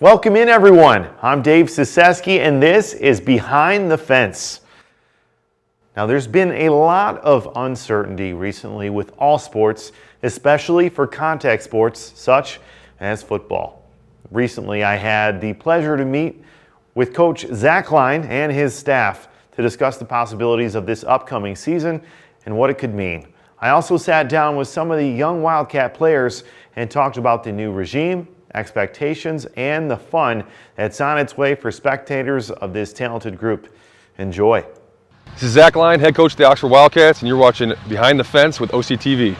Welcome in, everyone. I'm Dave Cesefske, and this is Behind the Fence. Now, there's been a lot of uncertainty recently with all sports, especially for contact sports such as football. Recently, I had the pleasure to meet with Coach Zach Line and his staff to discuss the possibilities of this upcoming season and what it could mean. I also sat down with some of the young Wildcat players and talked about the new regime, expectations, and the fun that's on its way for spectators of this talented group. Enjoy. This is Zach Line, head coach of the Oxford Wildcats, and you're watching Behind the Fence with OCTV.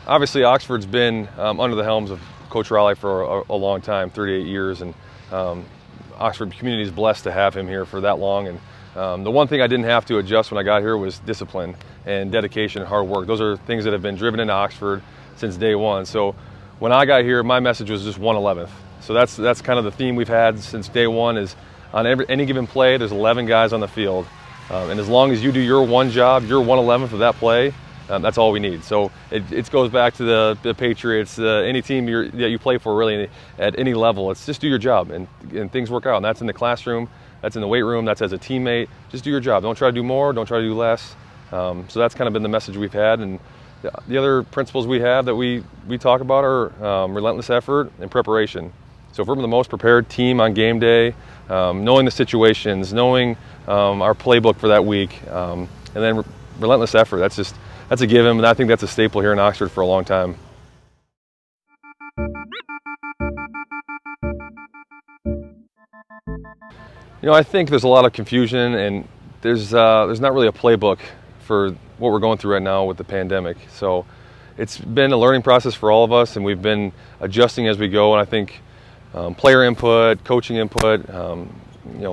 Obviously, Oxford's been under the helms of Coach Raleigh for a long time, 38 years, and Oxford community is blessed to have him here for that long. And the one thing I didn't have to adjust when I got here was discipline and dedication and hard work. Those are things that have been driven into Oxford since day one. So when I got here, my message was just 1/11th. So that's kind of the theme we've had since day one. Is on any given play, there's 11 guys on the field, and as long as you do your one job, your 1/11th of that play. That's all we need. So it goes back to the Patriots, any team that you play for really at any level. It's just do your job and things work out. And that's in the classroom, that's in the weight room, that's as a teammate. Just do your job. Don't try to do more, don't try to do less. So that's kind of been the message we've had. And the other principles we have that we talk about are relentless effort and preparation. So if we're the most prepared team on game day, knowing the situations, knowing our playbook for that week, and then relentless effort, that's a given, and I think that's a staple here in Oxford for a long time. I think there's a lot of confusion, and there's not really a playbook for what we're going through right now with the pandemic. So it's been a learning process for all of us, and we've been adjusting as we go. And I think player input, coaching input,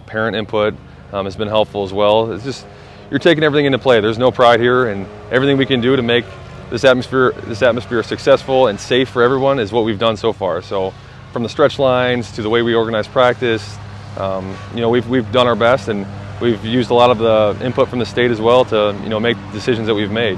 parent input has been helpful as well. It's just you're taking everything into play. There's no pride here, and everything we can do to make this atmosphere successful and safe for everyone is what we've done so far. So from the stretch lines to the way we organize practice, we've done our best, and we've used a lot of the input from the state as well to make decisions that we've made.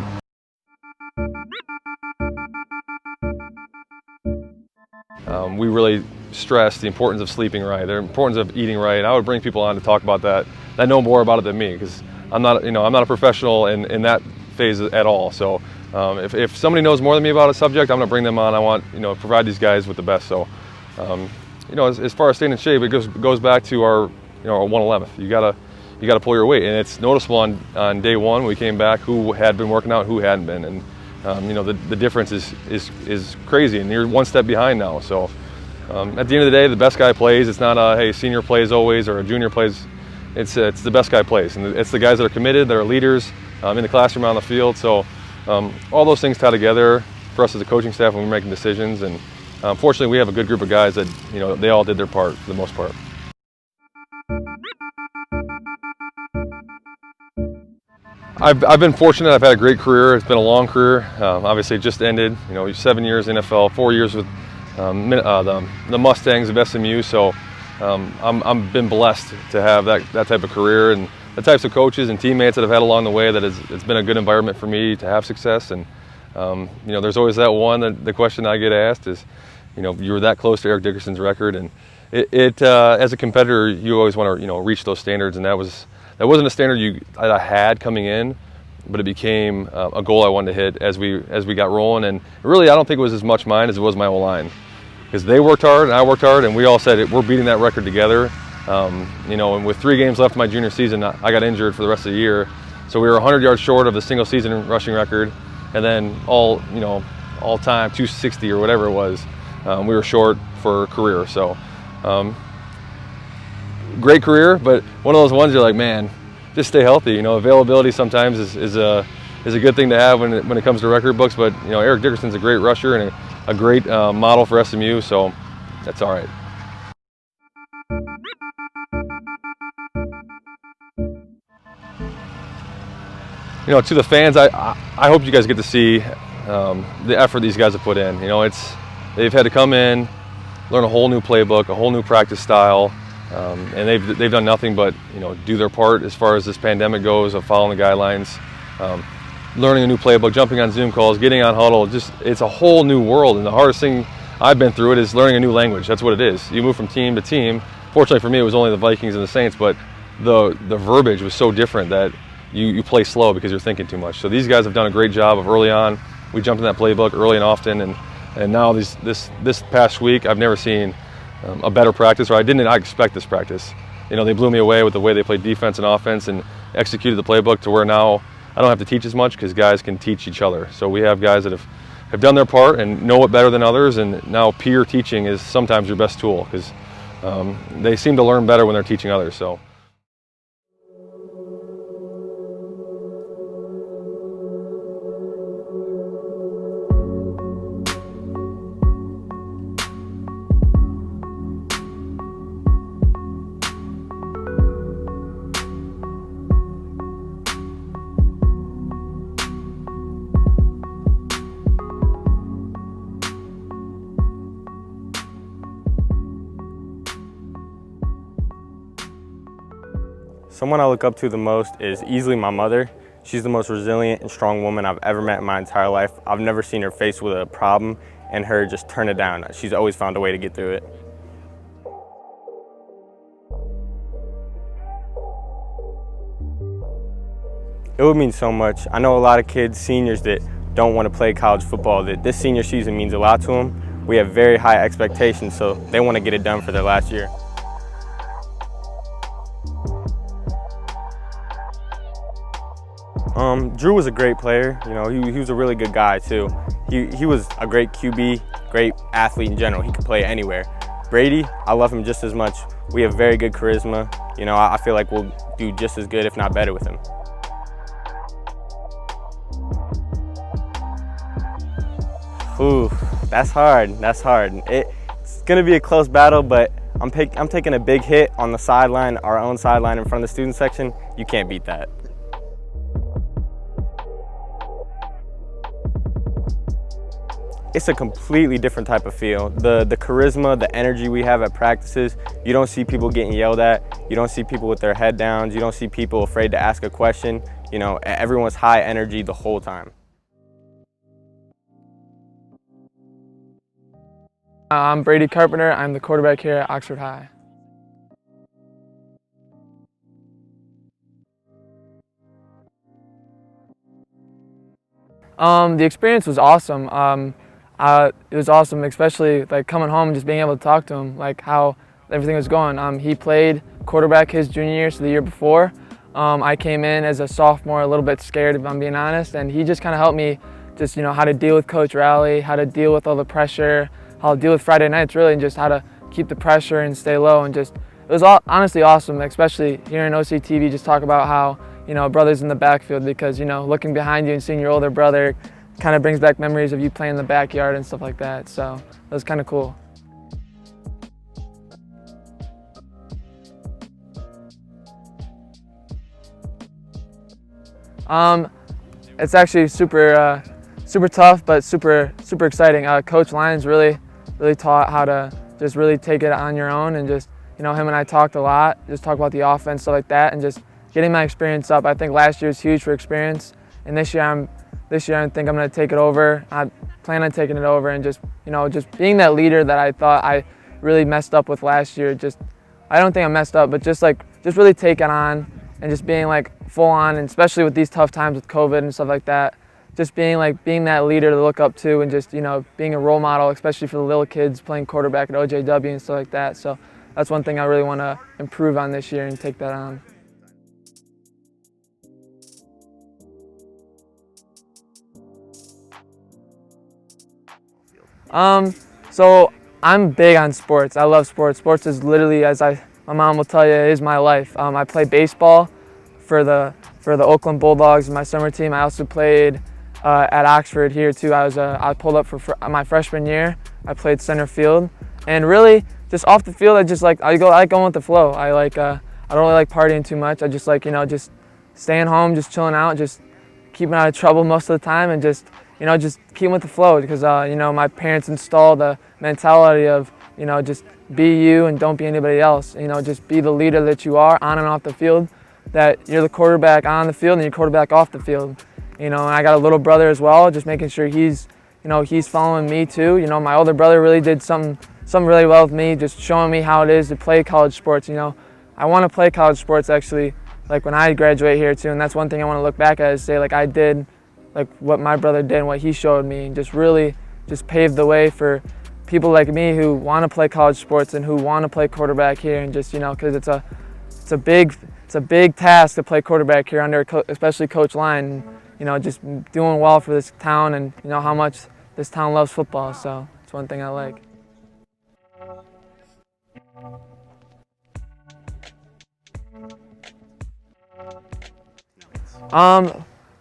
We really stress the importance of sleeping right, the importance of eating right. And I would bring people on to talk about that know more about it than me, because I'm not a professional in that phase at all. So if somebody knows more than me about a subject, I'm going to bring them on. I want provide these guys with the best. So as far as staying in shape, it goes back to our 1/11th. You gotta pull your weight, and it's noticeable on day one when we came back who had been working out, who hadn't been, and the difference is crazy, and you're one step behind now. So at the end of the day, the best guy plays. It's not a senior plays always or a junior plays. It's the best guy plays, and it's the guys that are committed, that are leaders in the classroom, on the field. So all those things tie together for us as a coaching staff when we're making decisions. And fortunately, we have a good group of guys that they all did their part for the most part. I've been fortunate. I've had a great career. It's been a long career. Obviously, it just ended. 7 years NFL, 4 years with the Mustangs of SMU. So I'm been blessed to have that type of career, and the types of coaches and teammates that I've had along the way. It's been a good environment for me to have success. And there's always that one. The question I get asked is, you were that close to Eric Dickerson's record, and it as a competitor, you always want to reach those standards, and that wasn't a standard I had coming in, but it became a goal I wanted to hit as we got rolling. And really, I don't think it was as much mine as it was my O-line, because they worked hard and I worked hard, and we all said we're beating that record together. And with 3 games left in my junior season, I got injured for the rest of the year, so we were 100 yards short of the single season rushing record, and then all time 260 or whatever it was, we were short for career. So great career, but one of those ones you're like, man, just stay healthy. Availability sometimes is a good thing to have when it comes to record books. But Eric Dickerson's a great rusher and a great model for SMU, so that's all right. to the fans, I hope you guys get to see the effort these guys have put in. They've had to come in, learn a whole new playbook, a whole new practice style, and they've done nothing but do their part as far as this pandemic goes, of following the guidelines, learning a new playbook, jumping on Zoom calls, getting on huddle. It's a whole new world, and the hardest thing I've been through it is learning a new language. That's what it is. You move from team to team. Fortunately for me, it was only the Vikings and the Saints, but the verbiage was so different that you play slow because you're thinking too much. So these guys have done a great job of early on. We jumped in that playbook early and often, and now this past week, I've never seen a better practice, or I didn't expect this practice. They blew me away with the way they played defense and offense and executed the playbook to where now I don't have to teach as much because guys can teach each other. So we have guys that have done their part and know it better than others, and now peer teaching is sometimes your best tool because they seem to learn better when they're teaching others. So. Someone I look up to the most is easily my mother. She's the most resilient and strong woman I've ever met in my entire life. I've never seen her faced with a problem and her just turn it down. She's always found a way to get through it. It would mean so much. I know a lot of kids, seniors, that don't want to play college football, that this senior season means a lot to them. We have very high expectations, so they want to get it done for their last year. Drew was a great player. He was a really good guy too. He was a great QB, great athlete in general. He could play anywhere. Brady, I love him just as much. We have very good charisma. I feel like we'll do just as good, if not better, with him. Ooh, that's hard. That's hard. It's gonna be a close battle, but I'm taking a big hit on the sideline, our own sideline in front of the student section. You can't beat that. It's a completely different type of feel. The charisma, the energy we have at practices, you don't see people getting yelled at, you don't see people with their head down, you don't see people afraid to ask a question. Everyone's high energy the whole time. I'm Brady Carpenter. I'm the quarterback here at Oxford High. The experience was awesome. It was awesome, especially coming home and just being able to talk to him, how everything was going. He played quarterback his junior year, so the year before. I came in as a sophomore, a little bit scared, if I'm being honest, and he just kind of helped me just how to deal with Coach Rowley, how to deal with all the pressure, how to deal with Friday nights really, and just how to keep the pressure and stay low. And it was honestly awesome, especially hearing OCTV just talk about how brothers in the backfield, because looking behind you and seeing your older brother kind of brings back memories of you playing in the backyard and stuff like that. So it was kind of cool. It's actually super tough, but super exciting. Coach Lyons really taught how to just really take it on your own, and just him and I talked a lot, just talk about the offense, stuff like that, and just getting my experience up. I think last year was huge for experience, and this year I think I'm going to take it over. I plan on taking it over, and just being that leader that I thought I really messed up with last year. I don't think I messed up, but just really take it on, and just being full on, and especially with these tough times with COVID and stuff like that. Just being that leader to look up to, and just being a role model, especially for the little kids playing quarterback at OJW and stuff like that. So that's one thing I really want to improve on this year and take that on. So I'm big on sports. I love sports. Sports is literally, my mom will tell you, is my life. I play baseball for the Oakland Bulldogs in my summer team. I also played at Oxford here too. I pulled up for my freshman year. I played center field, and really just off the field, I like going with the flow. I don't really like partying too much. I just just staying home, just chilling out, just keep him out of trouble most of the time, and just just keep him with the flow, because my parents installed the mentality of just be you and don't be anybody else. Just be the leader that you are on and off the field, that you're the quarterback on the field and you're quarterback off the field. And I got a little brother as well, just making sure he's following me too. My older brother really did something really well with me, just showing me how it is to play college sports. I want to play college sports actually, like when I graduate here too, and that's one thing I want to look back at, is say like I did like what my brother did and what he showed me, and just really just paved the way for people like me who want to play college sports and who want to play quarterback here, and just because it's a big task to play quarterback here under especially Coach Line, and just doing well for this town, and how much this town loves football. So it's one thing I like.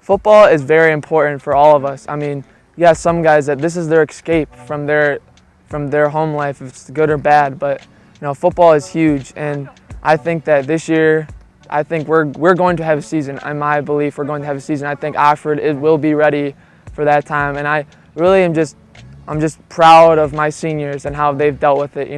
Football is very important for all of us. I mean, yeah, some guys that this is their escape from their home life, if it's good or bad, but football is huge, and I think that this year, I think we're going to have a season. In my belief, we're going to have a season. I think Oxford will be ready for that time, and I really I'm just proud of my seniors and how they've dealt with it.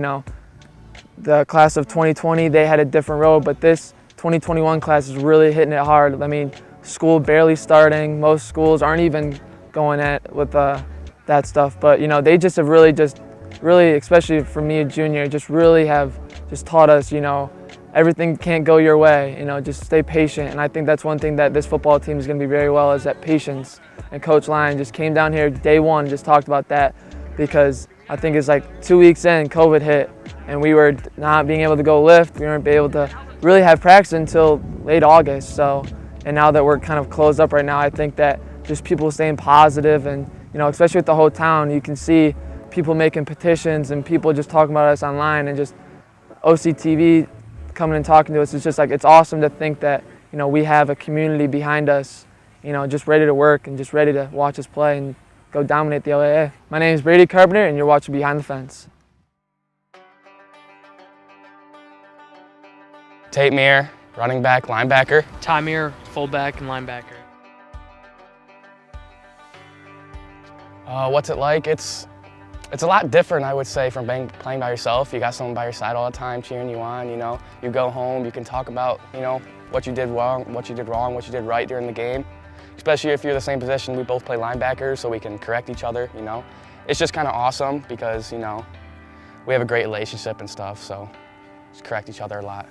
The class of 2020, they had a different road, but this 2021 class is really hitting it hard. I mean, school barely starting. Most schools aren't even going with that stuff, but they just have really, especially for me, a junior, just really have just taught us, everything can't go your way, just stay patient. And I think that's one thing that this football team is going to be very well, is that patience. And Coach Lyon just came down here day one, just talked about that, because I think it's like 2 weeks in, COVID hit, and we were not being able to go lift. We weren't able to really have practice until late August. So, and now that we're kind of closed up right now, I think that just people staying positive, and especially with the whole town, you can see people making petitions and people just talking about us online, and just OCTV coming and talking to us. It's just like, it's awesome to think that we have a community behind us, just ready to work and just ready to watch us play and go dominate the LAA. My name is Brady Carpenter, and you're watching Behind the Fence. Tate Meir, running back, linebacker. Tamir, fullback and linebacker. What's it like? It's a lot different, I would say, from playing by yourself. You got someone by your side all the time cheering you on. You go home, you can talk about what you did wrong, what you did right during the game. Especially if you're the same position, we both play linebackers, so we can correct each other. It's just kind of awesome because we have a great relationship and stuff, so just correct each other a lot.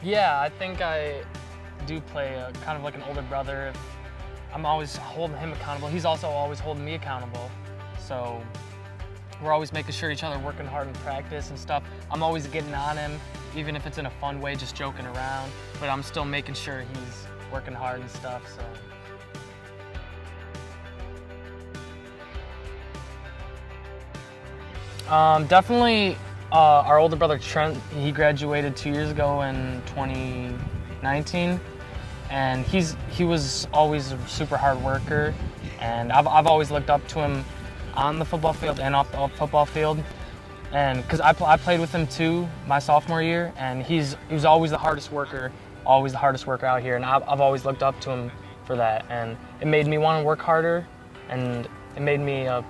Yeah, I think I do play kind of like an older brother. I'm always holding him accountable. He's also always holding me accountable. So we're always making sure each other working hard in practice and stuff. I'm always getting on him, even if it's in a fun way, just joking around. But I'm still making sure he's working hard and stuff. So definitely our older brother Trent. He graduated 2 years ago in 2019. And he was always a super hard worker, and I've always looked up to him on the football field and off the football field, and because I played with him too my sophomore year, and he was always the hardest worker out here, and I've always looked up to him for that, and it made me want to work harder, and it made me a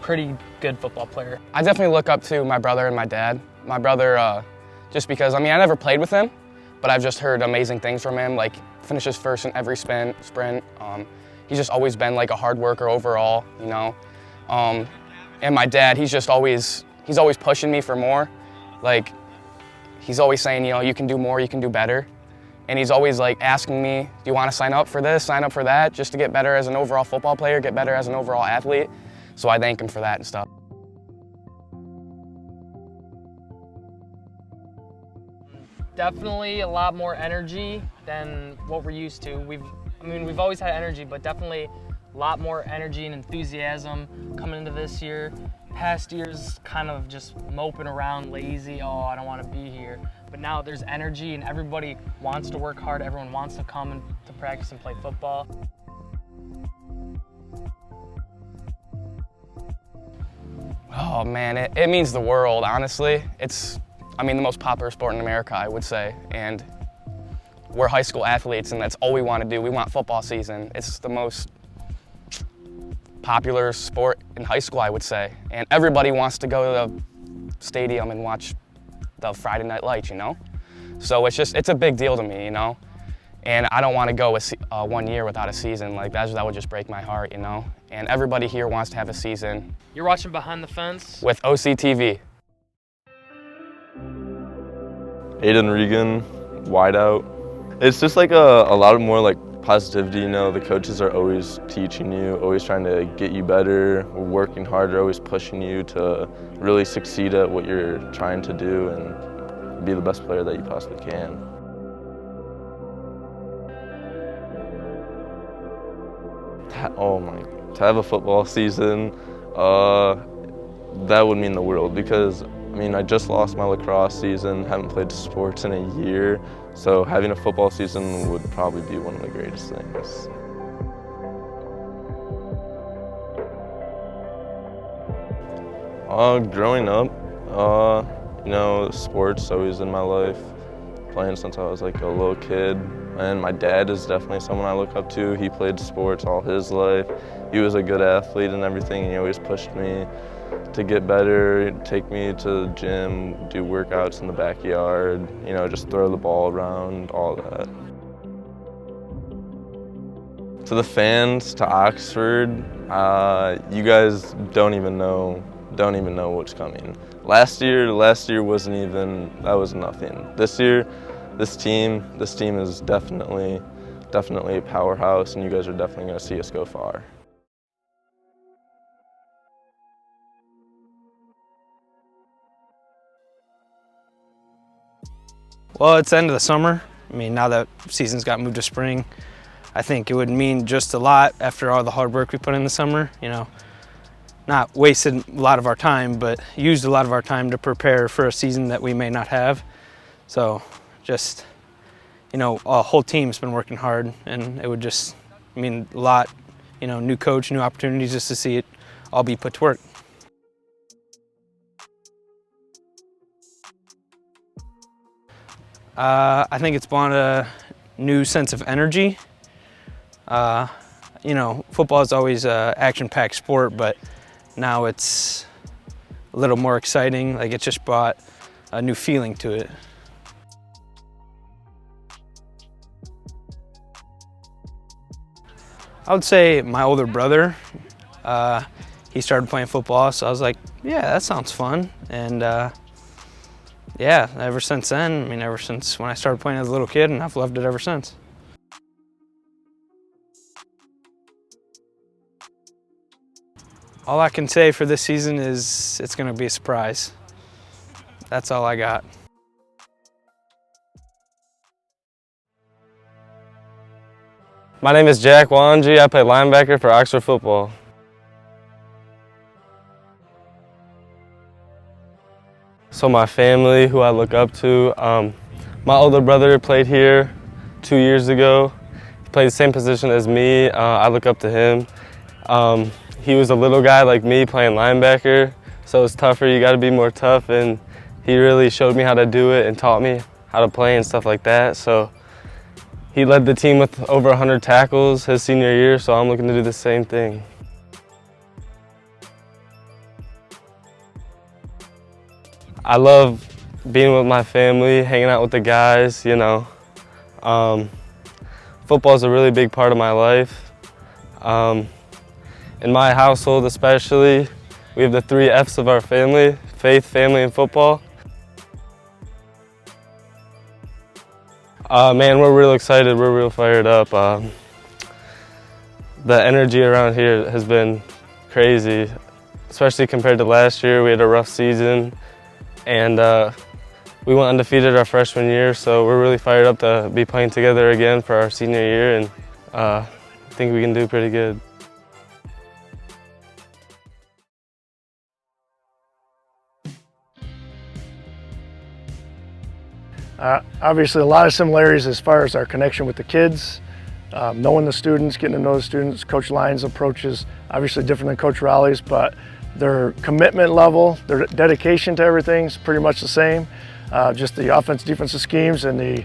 pretty good football player. I definitely look up to my brother and my dad. My brother, just because I never played with him, but I've just heard amazing things from him, like finishes first in every sprint. He's just always been like a hard worker overall, And my dad, he's always pushing me for more. Like, he's always saying, you can do more, you can do better. And he's always like asking me, do you want to sign up for this, sign up for that, just to get better as an overall football player, get better as an overall athlete. So I thank him for that and stuff. Definitely a lot more energy than what we're used to. We've always had energy, but definitely a lot more energy and enthusiasm coming into this year. Past years kind of just moping around, lazy, I don't want to be here. But now there's energy and everybody wants to work hard, everyone wants to come to practice and play football. Oh man, it means the world, honestly. It's the most popular sport in America, I would say, and we're high school athletes and that's all we want to do. We want football season. It's the most popular sport in high school, I would say. And everybody wants to go to the stadium and watch the Friday Night Lights, you know? So it's a big deal to me, you know? And I don't want to go 1 year without a season. Like, that would just break my heart, you know? And everybody here wants to have a season. You're watching Behind the Fence? With OCTV. Aiden Regan, wideout. It's just like a lot of more like positivity, you know. The coaches are always teaching you, always trying to get you better, working harder, always pushing you to really succeed at what you're trying to do and be the best player that you possibly can. To have a football season, that would mean the world because, I mean, I just lost my lacrosse season, haven't played sports in a year, so having a football season would probably be one of the greatest things. Growing up, you know, sports always in my life, playing since I was like a little kid. And my dad is definitely someone I look up to. He played sports all his life. He was a good athlete and everything, and he always pushed me to get better, take me to the gym, do workouts in the backyard, you know, just throw the ball around, all that. To the fans, to Oxford, you guys don't even know what's coming. Last year wasn't even, that was nothing. This year, this team is definitely a powerhouse, and you guys are definitely going to see us go far. Well, it's the end of the summer. I mean, now that season's got moved to spring, I think it would mean just a lot after all the hard work we put in the summer. You know, not wasted a lot of our time, but used a lot of our time to prepare for a season that we may not have. So just, you know, a whole team's been working hard, and it would just mean a lot, you know, new coach, new opportunities, just to see it all be put to work. I think it's brought a new sense of energy. You know, football is always an action-packed sport, but now it's a little more exciting. Like, it just brought a new feeling to it. I would say my older brother, he started playing football, so I was like, yeah, that sounds fun. And yeah, ever since then, I mean, ever since when I started playing as a little kid, and I've loved it ever since. All I can say for this season is it's going to be a surprise. That's all I got. My name is Jack Wanji. I play linebacker for Oxford football. So my family, who I look up to, my older brother played here 2 years ago. He played the same position as me. I look up to him. He was a little guy like me playing linebacker, so it's tougher. You got to be more tough, and he really showed me how to do it and taught me how to play and stuff like that. So he led the team with over 100 tackles his senior year, so I'm looking to do the same thing. I love being with my family, hanging out with the guys, you know. Football is a really big part of my life. In my household especially, we have the 3 F's of our family: faith, family, and football. Man, we're real excited, we're real fired up. The energy around here has been crazy, especially compared to last year. We had a rough season, and we went undefeated our freshman year, so we're really fired up to be playing together again for our senior year, and I think we can do pretty good. Obviously a lot of similarities as far as our connection with the kids, knowing the students, getting to know the students. Coach Lyons' approach is obviously different than Coach Raleigh's, but their commitment level, their dedication to everything is pretty much the same. Just the offense, defensive schemes, and the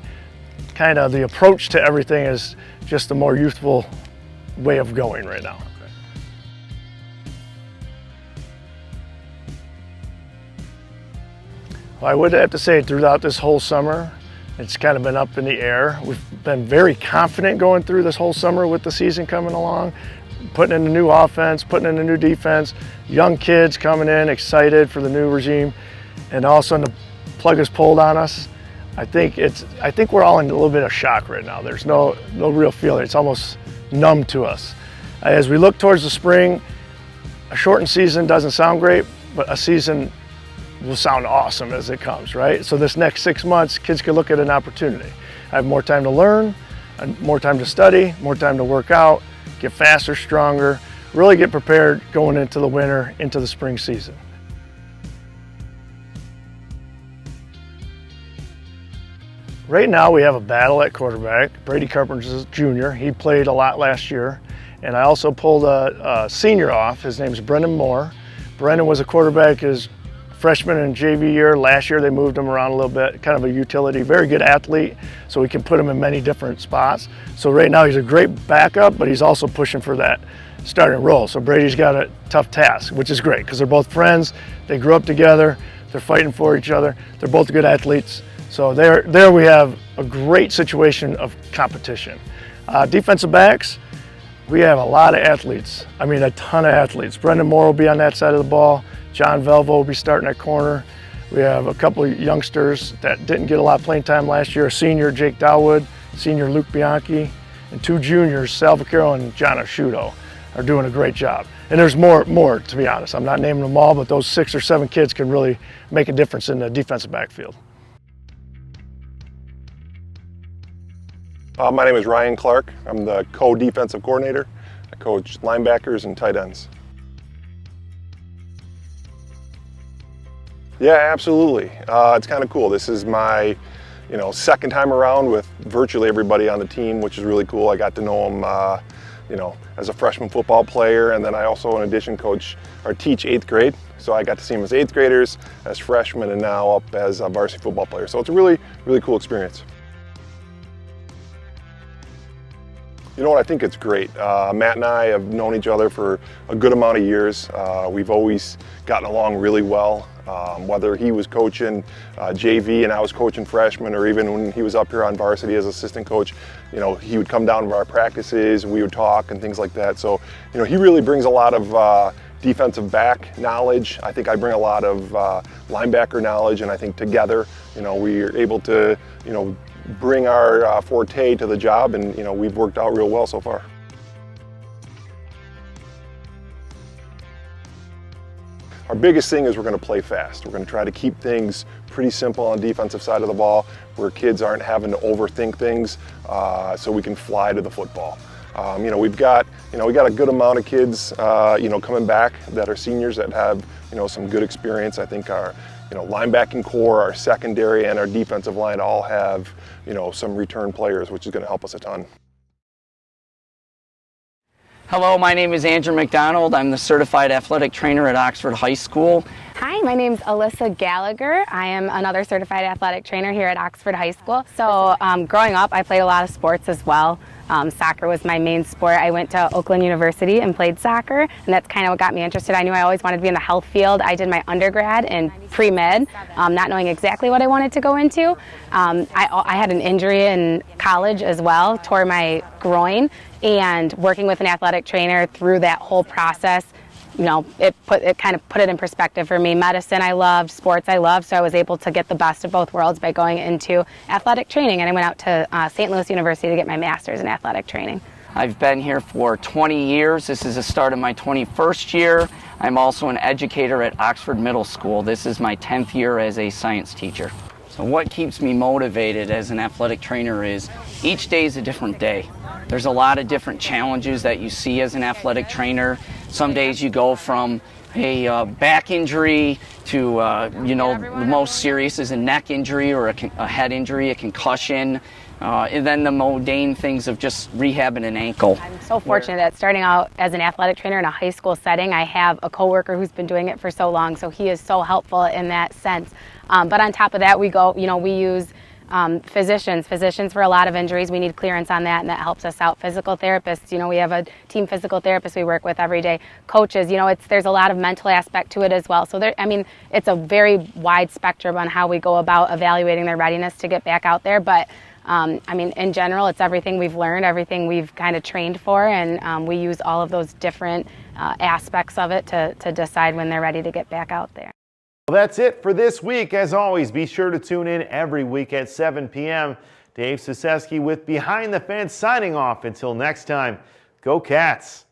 kind of the approach to everything is just a more youthful way of going right now. Well, I would have to say throughout this whole summer, it's kind of been up in the air. We've been very confident going through this whole summer with the season coming along, putting in a new offense, putting in a new defense, young kids coming in excited for the new regime, and all of a sudden the plug is pulled on us. I think we're all in a little bit of shock right now. There's no real feeling. It's almost numb to us. As we look towards the spring, a shortened season doesn't sound great, but a season will sound awesome as it comes, right? So this next 6 months, kids can look at an opportunity. I have more time to learn, more time to study, more time to work out, get faster, stronger, really get prepared going into the winter, into the spring season. Right now we have a battle at quarterback. Brady Carpenter's junior. He played a lot last year. And I also pulled a senior off. His name's Brendan Moore. Brendan was a quarterback his freshman and JV year. Last year they moved him around a little bit, kind of a utility, very good athlete, so we can put him in many different spots. So right now he's a great backup, but he's also pushing for that starting role. So Brady's got a tough task, which is great because they're both friends, they grew up together, they're fighting for each other, they're both good athletes. So there we have a great situation of competition. Defensive backs, we have a lot of athletes. I mean, a ton of athletes. Brendan Moore will be on that side of the ball. John Velvo will be starting at corner. We have a couple of youngsters that didn't get a lot of playing time last year. A senior, Jake Dawood, senior Luke Bianchi, and 2 juniors, Sal Vaccaro and John Asciuto, are doing a great job. And there's more, to be honest. I'm not naming them all, but those 6 or 7 kids can really make a difference in the defensive backfield. My name is Ryan Clark. I'm the co-defensive coordinator. I coach linebackers and tight ends. Yeah, absolutely. It's kind of cool. This is my, second time around with virtually everybody on the team, which is really cool. I got to know them, as a freshman football player, and then I also, in addition, coach or teach 8th grade. So I got to see them as 8th graders, as freshmen, and now up as a varsity football player. So it's a really, really cool experience. You know what, I think it's great. Matt and I have known each other for a good amount of years. We've always gotten along really well, whether he was coaching JV and I was coaching freshmen, or even when he was up here on varsity as assistant coach, he would come down to our practices, we would talk and things like that. So, he really brings a lot of defensive back knowledge. I think I bring a lot of linebacker knowledge, and I think together, we are able to, bring our forte to the job, and we've worked out real well so far. Our biggest thing is we're going to play fast. We're going to try to keep things pretty simple on the defensive side of the ball, where kids aren't having to overthink things, so we can fly to the football. We've got a good amount of kids coming back that are seniors that have some good experience. I think our linebacking core, our secondary, and our defensive line all have some return players, which is going to help us a ton. Hello, my name is Andrew McDonald. I'm the certified athletic trainer at Oxford High School. Hi, my name's Alyssa Gallagher. I am another certified athletic trainer here at Oxford High School. So growing up, I played a lot of sports as well. Soccer was my main sport. I went to Oakland University and played soccer, and that's kind of what got me interested. I knew I always wanted to be in the health field. I did my undergrad in pre-med, not knowing exactly what I wanted to go into. I had an injury in college as well, tore my groin, and working with an athletic trainer through that whole process, it kind of put it in perspective for me. Medicine I loved, sports I loved, so I was able to get the best of both worlds by going into athletic training, and I went out to St. Louis University to get my master's in athletic training. I've been here for 20 years. This is the start of my 21st year. I'm also an educator at Oxford Middle School. This is my 10th year as a science teacher. So what keeps me motivated as an athletic trainer is each day is a different day. There's a lot of different challenges that you see as an athletic trainer. Some days you go from a back injury to, the most serious is a neck injury or a head injury, a concussion, and then the mundane things of just rehabbing an ankle. I'm so fortunate that starting out as an athletic trainer in a high school setting, I have a coworker who's been doing it for so long, so he is so helpful in that sense. But on top of that, we use Physicians for a lot of injuries, we need clearance on that, and that helps us out. Physical therapists, you know, we have a team physical therapist we work with every day. Coaches, you know, there's a lot of mental aspect to it as well. So there, I mean, it's a very wide spectrum on how we go about evaluating their readiness to get back out there. But I mean, in general, it's everything we've learned, everything we've kind of trained for, and we use all of those different aspects of it to decide when they're ready to get back out there. Well, that's it for this week. As always, be sure to tune in every week at 7 p.m. Dave Cesefske with Behind the Fence signing off. Until next time, go Cats!